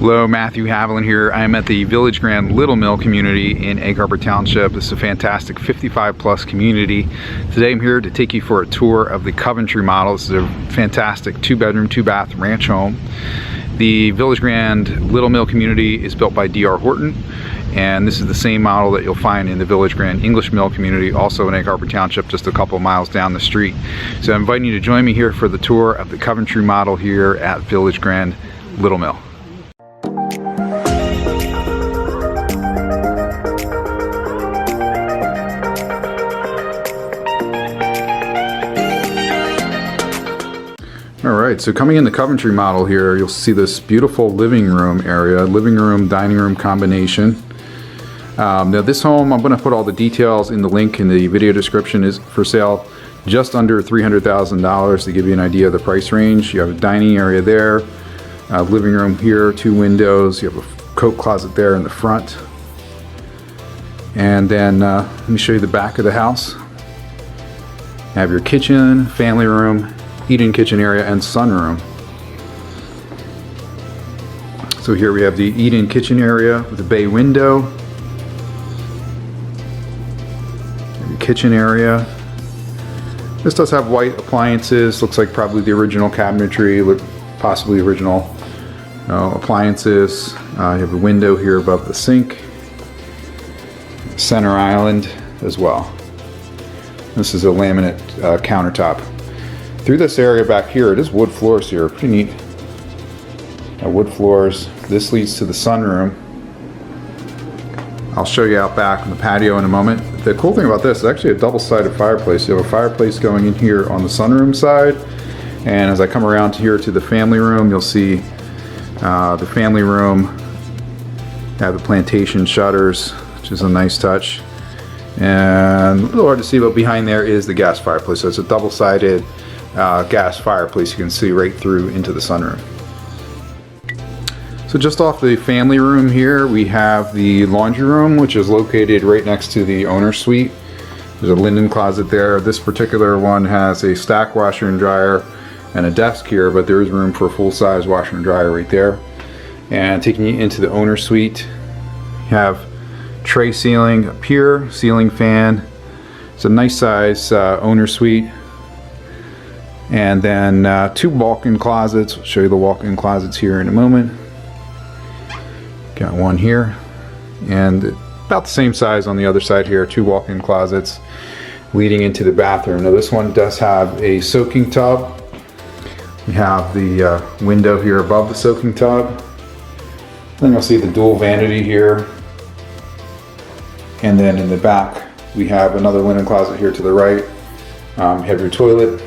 Hello, Matthew Haviland here. I am at the Village Grande Little Mill community in Egg Harbor Township. This is a fantastic 55 plus community. Today I'm here to take you for a tour of the Coventry model. This is a fantastic 2-bedroom, 2-bath ranch home. The Village Grande Little Mill community is built by DR Horton, and this is the same model that you'll find in the Village Grande English Mill community, also in Egg Harbor Township, just a couple miles down the street. So I'm inviting you to join me here for the tour of the Coventry model here at Village Grande Little Mill. Alright, so coming in the Coventry model here, you'll see this beautiful living room area, living room, dining room combination. Now this home, I'm going to put all the details in the link in the video description, is for sale just under $300,000 to give you an idea of the price range. You have a dining area there, living room here, 2 windows, you have a coat closet there in the front. And then let me show you the back of the house. You have your kitchen, family room, eat-in kitchen area, and sunroom. So here we have the eat-in kitchen area with a bay window. The kitchen area. This does have white appliances. Looks like probably the original cabinetry, possibly original appliances. You have a window here above the sink. Center island as well. This is a laminate countertop. Through this area back here, it is wood floors here, pretty neat. Wood floors. This leads to the sunroom. I'll show you out back in the patio in a moment. The cool thing about this is actually a double-sided fireplace. You have a fireplace going in here on the sunroom side, and as I come around here to the family room, you'll see the family room have the plantation shutters, which is a nice touch. And a little hard to see, but behind there is the gas fireplace. So it's a double-sided gas fireplace. You can see right through into the sunroom. So just off the family room here, we have the laundry room, which is located right next to the owner's suite. There's a linen closet there. This particular one has a stack washer and dryer and a desk here, but there is room for a full-size washer and dryer right there. And taking you into the owner's suite, you have tray ceiling up here, ceiling fan. It's a nice size owner's suite. And then 2 walk-in closets. I'll show you the walk-in closets here in a moment. Got one here, and about the same size on the other side here. 2 walk-in closets leading into the bathroom. Now this one does have a soaking tub. We have the window here above the soaking tub. Then you'll see the dual vanity here. And then in the back, we have another linen closet here to the right. You have your toilet.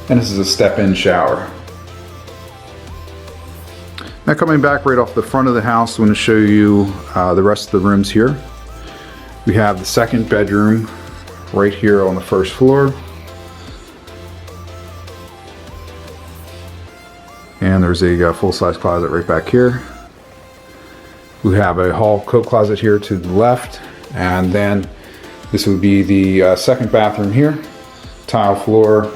And this is a step-in shower. Now coming back right off the front of the house, I want to show you the rest of the rooms here. We have the second bedroom right here on the first floor. And there's a full-size closet right back here. We have a hall coat closet here to the left. And then this would be the second bathroom here. Tile floor.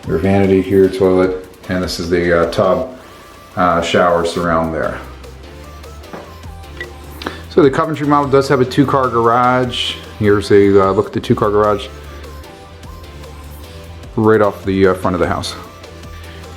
Your vanity here, toilet, and this is the tub shower surround there. So the Coventry model does have a 2-car garage. Here's a look at the 2-car garage right off the front of the house.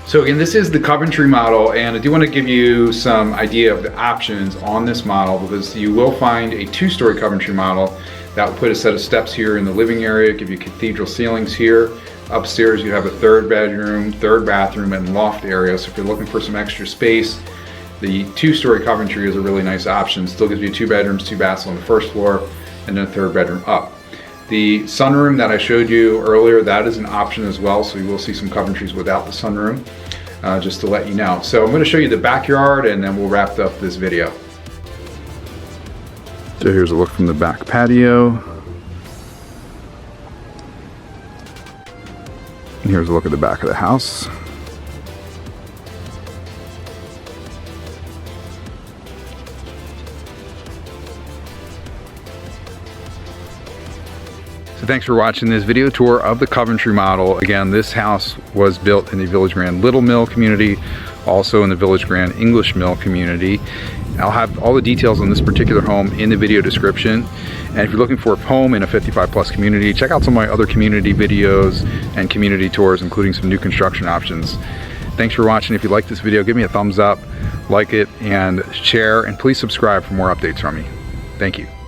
So again, this is the Coventry model, and I do want to give you some idea of the options on this model, because you will find a 2-story Coventry model that will put a set of steps here in the living area, give you cathedral ceilings here. Upstairs you have a 3rd bedroom, 3rd bathroom, and loft area. So if you're looking for some extra space, the 2-story Coventry is a really nice option. Still gives you 2 bedrooms, 2 baths on the first floor, and then a 3rd bedroom up. The sunroom that I showed you earlier, that is an option as well. So you will see some Coventrys without the sunroom, just to let you know. So I'm going to show you the backyard, and then we'll wrap up this video. So here's a look from the back patio. And here's a look at the back of the house. So thanks for watching this video tour of the Coventry model. Again, this house was built in the Village Grande Little Mill community, also in the Village Grande English Mill community. I'll have all the details on this particular home in the video description. And if you're looking for a home in a 55+ community, check out some of my other community videos and community tours, including some new construction options. Thanks for watching. If you like this video, give me a thumbs up, like it, and share, and please subscribe for more updates from me. Thank you.